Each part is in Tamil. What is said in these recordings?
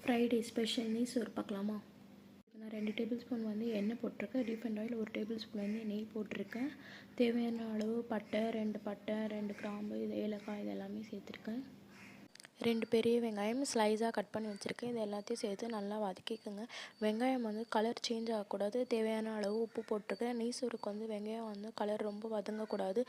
ஃப்ரைடே ஸ்பெஷல் நெய் சோறு பார்க்கலாமா? நான் 2 டேபிள் ஸ்பூன் வந்து எண்ணெய் போட்டிருக்கேன். ரீஃபைண்ட் ஆயில் 1 டேபிள் ஸ்பூன் வந்து நெய் போட்டிருக்கேன். தேவையான அளவு பட்டை 2 கிராம்பு, இது ஏலக்காய், இது எல்லாமே சேர்த்துருக்கேன். 2 பெரிய வெங்காயம் ஸ்லைஸாக கட் பண்ணி வச்சுருக்கேன். இது எல்லாத்தையும் சேர்த்து நல்லா வதக்கிக்கோங்க. வெங்காயம் வந்து கலர் சேஞ்ச் ஆகக்கூடாது. தேவையான அளவு உப்பு போட்டிருக்கேன். நெய் சோறுக்கு வந்து வெங்காயம் வந்து கலர் ரொம்ப வதங்கக்கூடாது.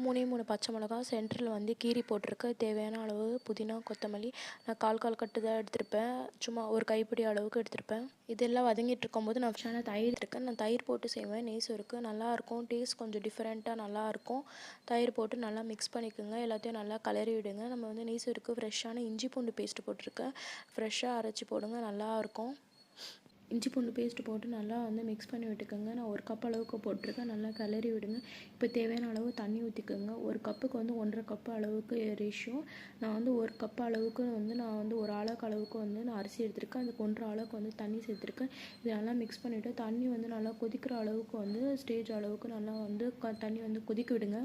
3 பச்சை மிளகா சென்டரில் வந்து கீரி போட்டிருக்கேன். தேவையான அளவு புதினா, கொத்தமல்லி. நான் கால் கட்டு தான் எடுத்திருப்பேன். சும்மா ஒரு கைப்பிடி அளவுக்கு எடுத்திருப்பேன். இதெல்லாம் வதங்கிட்டு இருக்கும்போது நான் தயிர் இருக்கேன். நான் தயிர் போட்டு செய்வேன் நெய் சோறுக்கு. நல்லாயிருக்கும். டேஸ்ட் கொஞ்சம் டிஃப்ரெண்ட்டாக நல்லாயிருக்கும். தயிர் போட்டு நல்லா மிக்ஸ் பண்ணிக்கோங்க. எல்லாத்தையும் நல்லா கிளறி விடுங்க. நம்ம வந்து நெய் சோறுக்கு ஃப்ரெஷ்ஷான இஞ்சி பூண்டு பேஸ்ட்டு போட்டிருக்கேன். ஃப்ரெஷ்ஷாக அரைச்சி போடுங்க, நல்லாயிருக்கும். இஞ்சி பூண்டு பேஸ்ட்டு போட்டு நல்லா வந்து மிக்ஸ் பண்ணி விட்டுக்கோங்க. நான் 1 கப் அளவுக்கு போட்டிருக்கேன். நல்லா கிளறி விடுங்க. இப்போ தேவையான அளவு தண்ணி ஊற்றிக்கோங்க. 1 கப்புக்கு வந்து 1.5 கப்பு அளவுக்கு ரேஷியோ. நான் வந்து 1 கப் அளவுக்கு வந்து நான் வந்து 1 ஆளுக்கு அளவுக்கு வந்து நான் அரிசி எடுத்திருக்கேன். அதுக்கு 1.5 ஆளுக்கு வந்து தண்ணி சேர்த்துருக்கேன். இது நல்லா மிக்ஸ் பண்ணிவிட்டு தண்ணி வந்து நல்லா கொதிக்கிற அளவுக்கு வந்து ஸ்டேஜ் அளவுக்கு நல்லா வந்து தண்ணி வந்து கொதிக்க விடுங்க.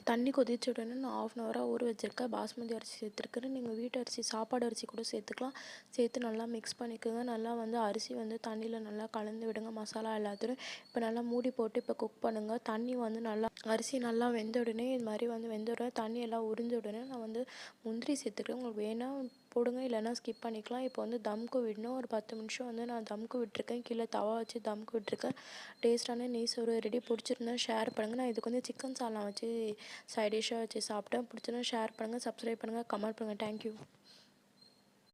தண்ணி கொதிச்ச உடனே நான் 1/2 hour ஊற வச்சுருக்கேன் பாஸ்மதி அரிசி சேர்த்துருக்கேன். நீங்கள் வீட்டு அரிசி, சாப்பாடு அரிசி கூட சேர்த்துக்கலாம். சேர்த்து நல்லா மிக்ஸ் பண்ணிக்கோங்க. நல்லா வந்து அரிசி வந்து தண்ணியில் நல்லா கலந்து விடுங்க, மசாலா எல்லாத்தையும். இப்போ நல்லா மூடி போட்டு இப்போ குக் பண்ணுங்கள். தண்ணி வந்து நல்லா அரிசி நல்லா வெந்த உடனே இது மாதிரி வந்து வெந்த உடனே தண்ணி எல்லாம் உறிஞ்ச உடனே நான் வந்து முந்திரி சேர்த்துக்கிறேன். உங்களுக்கு வேணால் போடுங்க, இல்லைன்னா ஸ்கிப் பண்ணிக்கலாம். இப்போ வந்து தம்க்கு விடணும். ஒரு 10 நிமிஷம் வந்து நான் தம்க்கு விட்டுருக்கேன். கீழே தவா வச்சு தம்க்கு விட்டுருக்கேன். டேஸ்ட்டான நெய் சோறு ரெடி. பிடிச்சிருந்தா ஷேர் பண்ணுங்கள். நான் இதுக்கு வந்து சிக்கன் சால்னா வச்சு சைட் டிஷ்ஷாக வச்சு சாப்பிட்டேன். பிடிச்சிருந்தா ஷேர் பண்ணுங்கள், சப்ஸ்கிரைப் பண்ணுங்கள், கமெண்ட் பண்ணுங்கள். தேங்க்யூ.